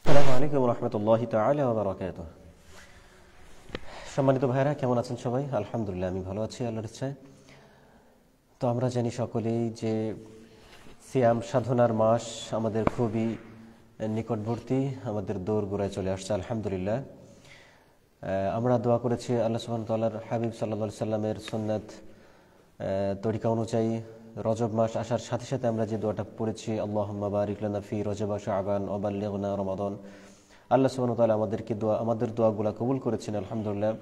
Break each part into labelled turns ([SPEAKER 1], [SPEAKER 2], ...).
[SPEAKER 1] আসসালামু আলাইকুম রহমতুল্লাহি তাআলা ওয়া বারাকাতুহু। সম্মানিত ভাইরা, কেমন আছেন সবাই? আলহামদুলিল্লাহ, আমি ভালো আছি আল্লাহর ইচ্ছায়। তো আমরা জানি সকলেই যে সিয়াম সাধনার মাস আমাদের খুবই নিকটবর্তী, আমাদের দোরগোড়ায় চলে আসছে আলহামদুলিল্লাহ। আমরা দোয়া করেছি আল্লাহ সুবহানাহু ওয়া তাআলার হাবিব সাল্লাল্লাহু আলাইহি সাল্লামের সুন্নাত তরিকা অনুযায়ী রজব মাস আসার সাথে সাথে আমরা যে দোয়াটা পড়েছি, আল্লাহুম্মা বারিক লানা ফি রজব ওয়া শাবান ওয়া বাল্লিগনা রমাদান। আল্লাহ সুবহানাহু ওয়া তাআলা আমাদের দোয়াগুলো কবুল করেছেন আলহামদুলিল্লাহ।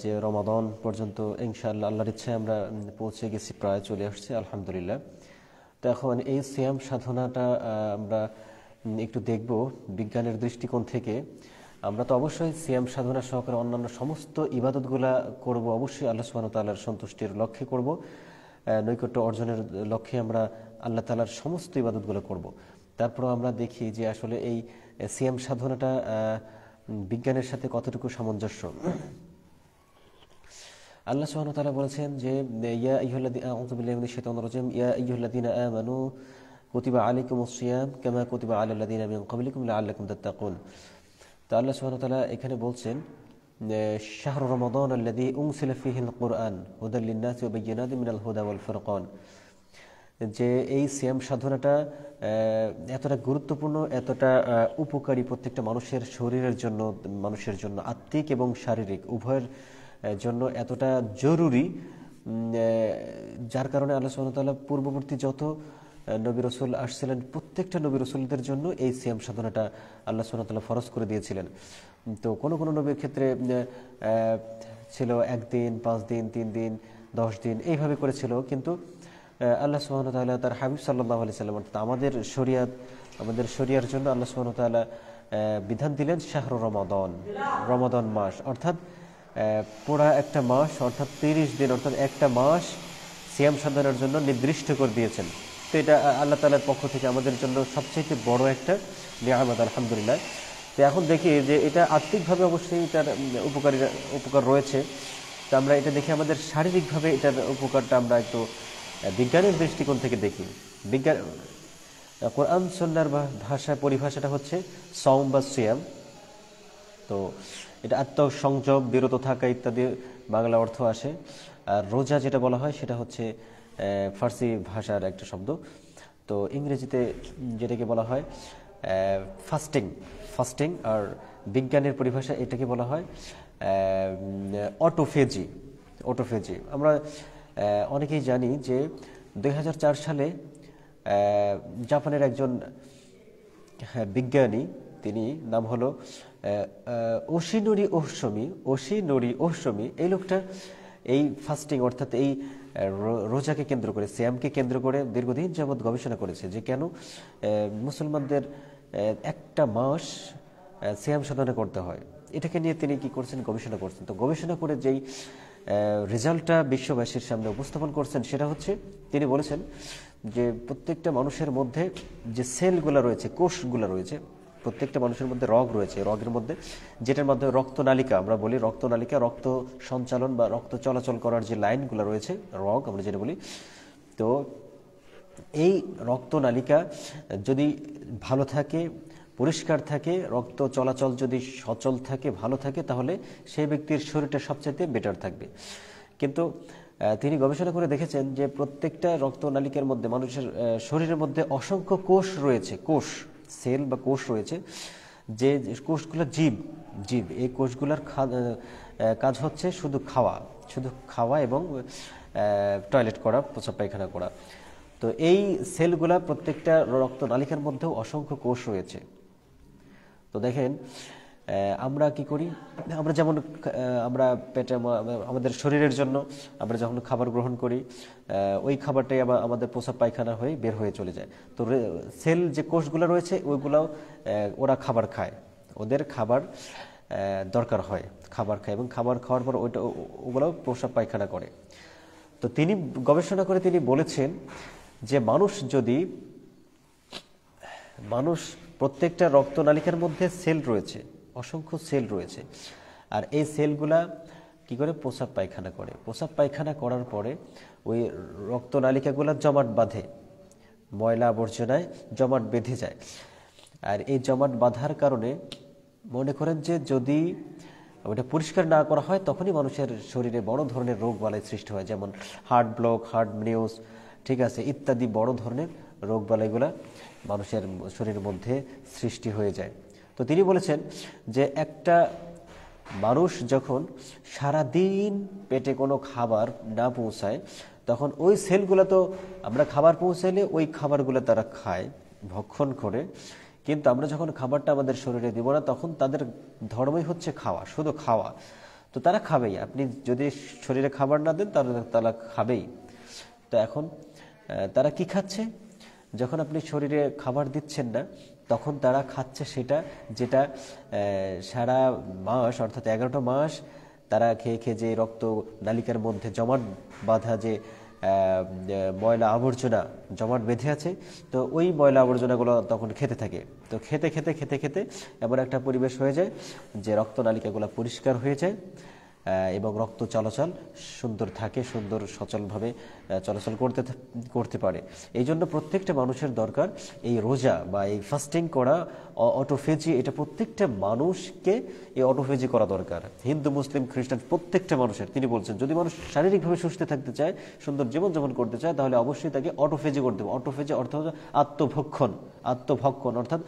[SPEAKER 1] যে রমাদান পর্যন্ত ইনশাআল্লাহ আল্লাহর ইচ্ছায় আমরা পৌঁছে গেছি, প্রায় চলে আসছে আলহামদুলিল্লাহ। তো এখন এই সিয়াম সাধনাটা আমরা একটু দেখব বিজ্ঞানের দৃষ্টিকোণ থেকে। আমরা তো অবশ্যই সিয়াম সাধনা সহকারে অন্যান্য সমস্ত ইবাদতগুলা করব, অবশ্যই আল্লাহ সুবহানাহু ওয়া তাআলার সন্তুষ্টির লক্ষ্যে করব, নৈকট্য অর্জনের লক্ষ্যে আমরা আল্লাহ তাআলার সমস্ত ইবাদতগুলো করব। তারপরও আমরা দেখি যে আসলে এই সিয়াম সাধনাটা বিজ্ঞানের সাথে কতটুকু সামঞ্জস্য। আল্লাহ সুবহানাহু ওয়া তাআলা বলেছেন যে ইয়া আইয়ুহাল্লাযীনা আউযু বিল্লাহি মিনাশ শাইতানির রাজীম ইয়া আইয়ুহাল্লাযীনা আমানু কুতিবা আলাইকুমুস সিয়াম কামা কুতিবা আলাল লাযীনা মিন ক্বাবলিকুম লাআল্লাকুম তাত্তাকুন। তো আল্লাহ সুবহানাহু ওয়া তাআলা এখানে বলছেন শাহরু রমাদান আল্লাযী উনজিলা ফীহিল কুরআন হুদাল লিন-নাসি ওয়া বায়্যিনাতিন মিনাল হুদা ওয়াল ফুরকান, যে এই সিয়াম সাধনাটা এতটা গুরুত্বপূর্ণ, এতটা উপকারী প্রত্যেকটা মানুষের শরীরের জন্য, মানুষের জন্য আত্মিক এবং শারীরিক উভয়ের জন্য এতটা জরুরি, যার কারণে আল্লাহ সুবহানাহু ওয়া তাআলা পূর্ববর্তী যত নবী রাসূল আসছিলেন প্রত্যেকটা নবী রাসূলদের জন্য এই সিয়াম সাধনাটা আল্লাহ সুবহানাহু ওয়া তাআলা ফরজ করে দিয়েছিলেন। তো কোন কোন নবীর ক্ষেত্রে ছিল 1 দিন, 5 দিন, 3 দিন, 10 দিন এইভাবে করেছিল, কিন্তু আল্লাহ সুবহানাহু ওয়া তাআলা তার হাবিব সাল্লাল্লাহু আলাইহি সাল্লাম অর্থাৎ আমাদের শরিয়ার জন্য আল্লাহ সুবহানাহু ওয়া তাআলা বিধান দিলেন শাহরু রমাদান, রমাদান মাস, অর্থাৎ পুরা একটা মাস, অর্থাৎ 30 দিন, অর্থাৎ একটা মাস সিয়াম সাধনার জন্য নির্দিষ্ট করে দিয়েছেন। তো এটা আল্লাহ তাআলার পক্ষ থেকে আমাদের জন্য সবচেয়ে বড় একটা নিয়ামত আলহামদুলিল্লাহ। তো এখন দেখি যে এটা আত্মিকভাবে অবশ্যই এটার উপকার রয়েছে। তো আমরা এটা দেখি আমাদের শারীরিকভাবে এটার উপকারটা আমরা একটু বিজ্ঞানের দৃষ্টিকোণ থেকে দেখি। কোরআন সুন্নাহর ভাষায় পরিভাষাটা হচ্ছে সাওম বা সিয়াম। তো এটা আত্মসংযম, বিরত থাকা ইত্যাদি বাংলা অর্থ আসে। আর রোজা যেটা বলা হয় সেটা হচ্ছে ফার্সি ভাষার একটা শব্দ। তো ইংরেজিতে যেটাকে বলা হয় ফাস্টিং, আর বিজ্ঞানের পরিভাষা এটাকে বলা হয় অটোফেজি। আমরা অনেকেই জানি যে 2004 সালে জাপানের একজন বিজ্ঞানী, তিনি নাম হলো ওশিনোরি ওহশমি, এই লোকটা এই ফাস্টিং অর্থাৎ এই রোজাকে কেন্দ্র করে, সিয়ামকে কেন্দ্র করে দীর্ঘদিন যাবৎ গবেষণা করেছে যে কেন মুসলমানদের একটা মাস সিয়াম সাধনা করতে হয়। এটাকে নিয়ে তিনি কি করছেন, গবেষণা করছেন। তো গবেষণা করে যেই রেজাল্টটা বিশ্ববাসীর সামনে উপস্থাপন করছেন সেটা হচ্ছে, তিনি বলেছেন যে প্রত্যেকটা মানুষের মধ্যে যে সেলগুলো রয়েছে, কোষগুলো রয়েছে, প্রত্যেকটা মানুষের মধ্যে রগ রয়েছে, রগের মধ্যে যেটার মাধ্যমে রক্তনালিকা, আমরা বলি রক্তনালিকা, রক্ত সঞ্চালন বা রক্ত চলাচল করার যে লাইনগুলো রয়েছে, রগ আমরা যেটা বলি। তো এই রক্তনালিকা যদি ভালো থাকে, পরিষ্কার থাকে, রক্ত চলাচল যদি সচল থাকে, ভালো থাকে, তাহলে সেই ব্যক্তির শরীরটা সবচেয়ে বেটার থাকবে। কিন্তু তিনি গবেষণা করে দেখেছেন যে প্রত্যেকটা রক্তনালিকার মধ্যে, মানুষের শরীরের মধ্যে অসংখ্য কোষ রয়েছে, সেল বা কোষ রয়েছে, যে কোষগুলো জীব, এই কোষগুলোর কাজ হচ্ছে শুধু খাওয়া এবং টয়লেট করা, প্রস্রাব পায়খানা করা। তো এই সেলগুলা প্রত্যেকটা রক্তনালিকার মধ্যেও অসংখ্য কোষ রয়েছে। তো দেখেন আমরা কি করি, আমরা যেমন আমরা পেটে, আমাদের শরীরের জন্য আমরা যখন খাবার গ্রহণ করি, ওই খাবারটাই আমাদের প্রস্রাব পায়খানা হয়ে বের হয়ে চলে যায়। তো সেল যে কোষগুলো রয়েছে ওইগুলাও ওরা খাবার খায়, ওদের খাবার দরকার হয়, খাবার খায়, এবং খাবার খাওয়ার পর ওগুলাও প্রস্রাব পায়খানা করে। তো তিনি গবেষণা করে তিনি বলেছেন যে মানুষ প্রত্যেকটা রক্তনালিকার মধ্যে সেল রয়েছে, অসংখ্য সেল রয়েছে, আর এই সেলগুলা কি করে, প্রস্রাব পায়খানা করে। প্রস্রাব পায়খানা করার পরে ওই রক্তনালিকাগুলো জমাট বাঁধে, ময়লা আবর্জনায় জমাট বেঁধে যায়। আর এই জমাট বাঁধার কারণে মনে করেন যে যদি ওটা পরিষ্কার না করা হয় তখনই মানুষের শরীরে বড় ধরনের রোগ বালাই সৃষ্টি হয়, যেমন হার্ট ব্লক, হার্ট মিউস, ঠিক আছে, ইত্যাদি বড় ধরনের রোগ বালাইগুলা মানুষের শরীরের মধ্যে সৃষ্টি হয়ে যায়। তো তিনি বলেছেন যে একটা মানুষ যখন সারাদিন পেটে কোনো খাবার না পৌঁছায় তখন ওই সেলগুলো, তো আমরা খাবার পৌঁছাইলে ওই খাবারগুলো তারা খায়, ভক্ষণ করে, কিন্তু আমরা যখন খাবারটা আমাদের শরীরে দিব না তখন তাদের ধর্মই হচ্ছে খাওয়া, শুধু খাওয়া। তো তারা খাবেই, আপনি যদি শরীরে খাবার না দেন তাহলে তারা খাবেই। তো এখন তারা কি খাচ্ছে? যখন আপনি শরীরে খাবার দিচ্ছেন না তখন তারা খাচ্ছে সেটা যেটা সারা মাস, অর্থাৎ 11টা মাস তারা খেয়ে খেয়ে যে রক্ত নালিকার মধ্যে জমাট বাঁধা যে ময়লা আবর্জনা জমাট বেঁধে আছে, তো ওই ময়লা আবর্জনাগুলো তখন খেতে থাকে। তো খেতে খেতে খেতে খেতে এমন একটা পরিবেশ হয়ে যায় যে রক্তনালিকাগুলো পরিষ্কার হয়ে যায় এবং রক্ত চলাচল সুন্দর থাকে, সুন্দর সচলভাবে চলাচল করতে পারে। এই জন্য প্রত্যেকটা মানুষের দরকার এই রোজা বা এই ফাস্টিং করা, অটোফেজি, এটা প্রত্যেকটা মানুষকে এই অটোফেজি করা দরকার। হিন্দু, মুসলিম, খ্রিস্টান প্রত্যেকটা মানুষের, তিনি বলছেন যদি মানুষ শারীরিকভাবে সুস্থ থাকতে চায়, সুন্দর জীবনযাপন করতে চায়, তাহলে অবশ্যই তাকে অটোফেজি করতে হবে। অটোফেজি অর্থ হচ্ছে আত্মভক্ষণ, অর্থাৎ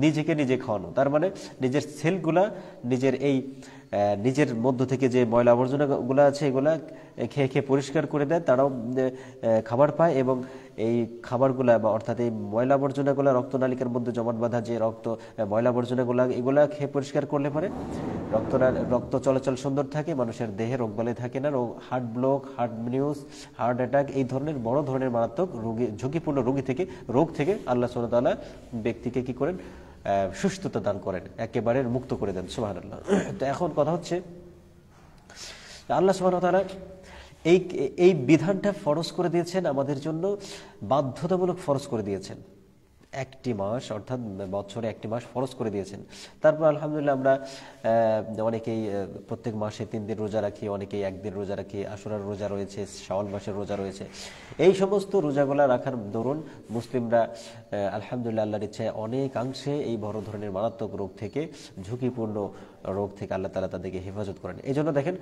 [SPEAKER 1] নিজেকে নিজে খাওয়ানো। তার মানে নিজের সেলগুলা নিজের মধ্য থেকে যে ময়লা আবর্জনাগুলো আছে এগুলা খেয়ে খেয়ে পরিষ্কার করে দেয়, তারাও খাবার পায় এবং এই খাবারগুলা বা অর্থাৎ এই ময়লা আবর্জনাগুলা রক্তনালিকার মধ্যে জমাট বাঁধা যে ময়লা আবর্জনাগুলা এগুলা খেয়ে পরিষ্কার করলে পরে রক্ত চলাচল সুন্দর থাকে, মানুষের দেহে রোগবালাই থাকে না, হার্ট ব্লক, হার্ট মিউস, হার্ট অ্যাটাক, এই ধরনের বড় ধরনের মারাত্মক ঝুঁকিপূর্ণ রোগ থেকে আল্লাহ সুবহানাহু ওয়া তাআলা ব্যক্তিকে কি করেন? সুস্থতা দান করেন, একেবারে মুক্ত করে দেন। সুবহানাল্লাহ। তো এখন কথা হচ্ছে আল্লাহ সুবহানাহু ওয়া তাআলা এই বিধানটা ফরজ করে দিয়েছেন আমাদের জন্য, বাধ্যতামূলক ফরজ করে দিয়েছেন। একটি মাস, অর্থাৎ বছরে একটি মাস ফরজ করে দিয়েছেন। তারপর আলহামদুলিল্লাহ আমরা অনেকেই প্রত্যেক মাসে 3 দিন রোজা রাখি, অনেকেই 1 দিন রোজা রাখি, আশুরার রোজা রয়েছে, শাওয়াল মাসের রোজা রয়েছে। এই সমস্ত রোজাগুলা রাখার দরুন মুসলিমরা আলহামদুলিল্লাহ আল্লাহর ইচ্ছায় অনেকাংশে এই বড় ধরনের মারাত্মক রোগ থেকে, ঝুঁকিপূর্ণ রোগ থেকে আল্লাহ তাআলা তাদেরকে হেফাজত করেন। এই জন্য দেখেন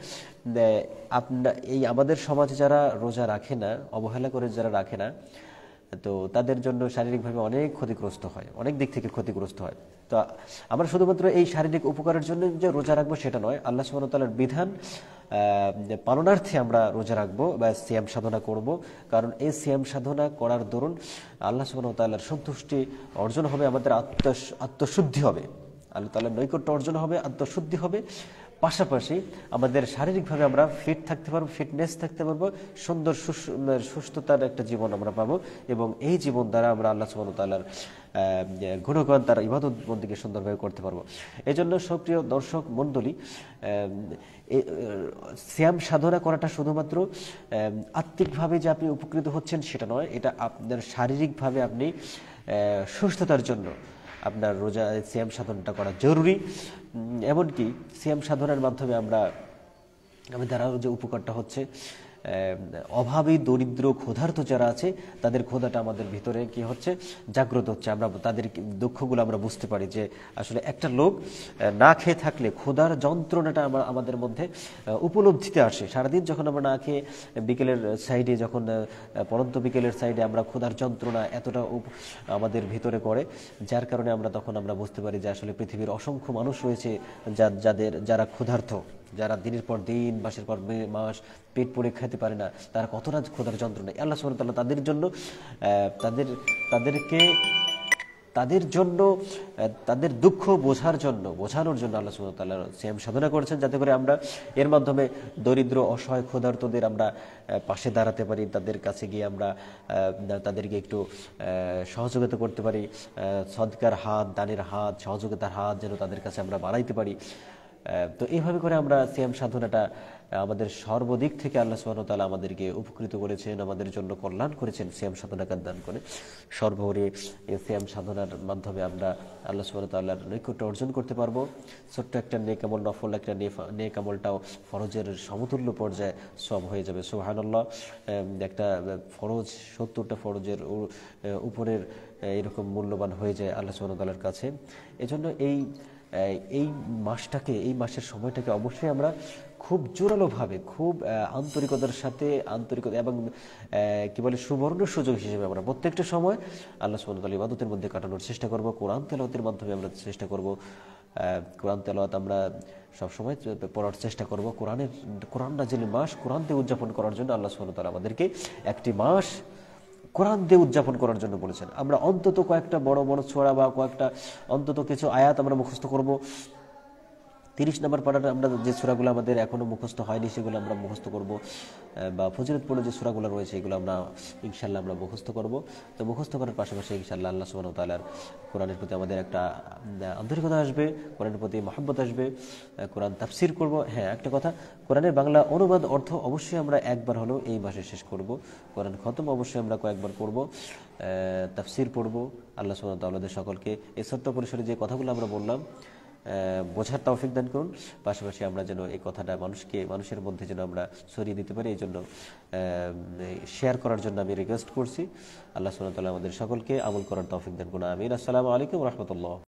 [SPEAKER 1] আমাদের সমাজে যারা রোজা রাখে না, অবহেলা করে যারা রাখে না, তো তাদের জন্য শারীরিকভাবে অনেক ক্ষতিগ্রস্ত হয়, অনেক দিক থেকে ক্ষতিগ্রস্ত হয়। তো আমরা শুধুমাত্র এই শারীরিক উপকারের জন্য যে রোজা রাখবো সেটা নয়, আল্লাহ সুবহানাহু ওয়া তাআলার বিধান পালনার্থে আমরা রোজা রাখবো বা সিয়াম সাধনা করব। কারণ এই সিয়াম সাধনা করার দরুন আল্লাহ সুবহানাহু ওয়া তাআলার সন্তুষ্টি অর্জন হবে, আমাদের আত্মশুদ্ধি হবে, আল্লাহ তাআলার নৈকট্য অর্জন হবে, আত্মশুদ্ধি হবে। পাশাপাশি আমাদের শারীরিকভাবে আমরা ফিট থাকতে পারবো, ফিটনেস থাকতে পারবো, সুন্দর সুস্থতার একটা জীবন আমরা পাবো এবং এই জীবন দ্বারা আমরা আল্লাহ সুবহানাহু ওয়া তাআলার গুণগান, তার ইবাদত বন্দেগী সুন্দরভাবে করতে পারবো। এই জন্য সুপ্রিয় দর্শক মণ্ডলী, সিয়াম সাধনা করাটা শুধুমাত্র আত্মিকভাবে যে আপনি উপকৃত হচ্ছেন সেটা নয়, এটা আপনার শারীরিকভাবে আপনি সুস্থতার জন্য আপনার রোজা সিয়াম সাধনাটা করা জরুরি। এমনকি সিয়াম সাধনার মাধ্যমে আমাদের আরও যে উপকারটা হচ্ছে, অভাবী, দরিদ্র, ক্ষুধার্ত যারা আছে তাদের ক্ষুধাটা আমাদের ভিতরে কি হচ্ছে? জাগ্রত হচ্ছে। আমরা তাদের দুঃখগুলো আমরা বুঝতে পারি যে আসলে একটা লোক না খেয়ে থাকলে ক্ষুধার যন্ত্রণাটা আমাদের মধ্যে উপলব্ধিতে আসে। সারাদিন যখন আমরা না খেয়ে বিকেলের সাইডে, যখন পরন্ত বিকেলের সাইডে আমরা ক্ষুধার যন্ত্রণা এতটা আমাদের ভিতরে করে, যার কারণে তখন আমরা বুঝতে পারি যে আসলে পৃথিবীর অসংখ্য মানুষ রয়েছে যারা ক্ষুধার্ত, যারা দিনের পর দিন, মাসের পর মাস পেট পরে খেতে পারে না, তারা কতটা ক্ষুধার যন্ত্রণা। আল্লাহ সুবহানাহু ওয়া তাআলা তাদের জন্য তাদের দুঃখ বোঝানোর জন্য আল্লাহ সুবহানাহু ওয়া তাআলা সিয়াম সাধনা করেছেন, যাতে করে আমরা এর মাধ্যমে দরিদ্র, অসহায়, ক্ষুধার্তদের আমরা পাশে দাঁড়াতে পারি, তাদের কাছে গিয়ে আমরা তাদেরকে একটু সহযোগিতা করতে পারি, সদকার হাত, দানের হাত, সহযোগিতার হাত যেন তাদের কাছে আমরা বাড়াইতে পারি। তো এইভাবে করে আমরা সিয়াম সাধনাটা আমাদের সর্বদিক থেকে আল্লাহ সুবহানাহু ওয়া তাআলা আমাদেরকে উপকৃত করেছেন, আমাদের জন্য কল্যাণ করেছেন সিয়াম সাধনাকে দান করে। সর্বোপরি এই সিয়াম সাধনার মাধ্যমে আমরা আল্লাহ সুবহানাহু ওয়া তাআলার নৈকট্য অর্জন করতে পারবো। ছোট্ট একটা নেক আমল, নফল একটা নেক আমলটাও ফরজের সমতুল্য পর্যায়ে সওয়াব হয়ে যাবে। সুবহানাল্লাহ। একটা ফরজ, 70টা ফরজের উপরের এরকম মূল্যবান হয়ে যায় আল্লাহ সুবহানাহু ওয়া তাআলার কাছে। এজন্য এই মাসটাকে, এই মাসের সময়টাকে অবশ্যই আমরা খুব জোরালোভাবে, খুব আন্তরিকতার সাথে, আন্তরিকতা এবং কি বলে সুবর্ণ সুযোগ হিসেবে আমরা প্রত্যেকটা সময় আল্লাহ সুবহানাহু ওয়া তাআলার ইবাদতের মধ্যে কাটানোর চেষ্টা করব। কোরআন তেলাওয়াতের মাধ্যমে আমরা চেষ্টা করব, কোরআন তেলাওয়াত আমরা সবসময় পড়ার চেষ্টা করব। কোরআন নাজিলের মাস কোরআন দিয়ে উদযাপন করার জন্য আল্লাহ সুবহানাহু ওয়া তাআলা আমাদেরকে একটি মাস কোরআন দিয়ে উদযাপন করার জন্য বলেছেন। আমরা অন্তত কয়েকটা বড় বড় সূরা বা কয়েকটা অন্তত কিছু আয়াত আমরা মুখস্থ করব। 30 নম্বর পারার আমরা যে সূরাগুলো আমাদের এখনো মুখস্থ হয়নি সেগুলো আমরা মুখস্থ করব, বা ফজিলতপূর্ণ যে সূরাগুলো রয়েছে এগুলো আমরা ইনশাআল্লাহ আমরা মুখস্থ করব। তো মুখস্থ করার পাশাপাশি ইনশাআল্লাহ আল্লাহ সুবহানাহু ওয়া তাআলার কোরআনের প্রতি আমাদের একটা আন্তরিকতা আসবে, কোরআনের প্রতি মহব্বত আসবে, কোরআন তাফসীর করব। হ্যাঁ, একটা কথা, কোরআনের বাংলা অনুবাদ অর্থ অবশ্যই আমরা একবার হলেও এই মাসে শেষ করব। কোরআন খতম অবশ্যই আমরা কয়েকবার পড়ব, তাফসীর পড়ব। আল্লাহ সুবহানাহু ওয়া তাআলা আমাদের সকলকে এই ছোট্ট পরিসরে যে কথাগুলো আমরা বললাম বোঝার তৌফিক দান করুন। পাশাপাশি আমরা যেন এই কথাটা মানুষের মধ্যে যেন আমরা ছড়িয়ে দিতে পারি, এই জন্য শেয়ার করার জন্য আমি রিকোয়েস্ট করছি। আল্লাহ সুবহানাহু ওয়া তাআলা আমাদের সকলকে আমল করার তৌফিক দান করুন। আমিন। আসসালামু আলাইকুম ওয়া রাহমাতুল্লাহ।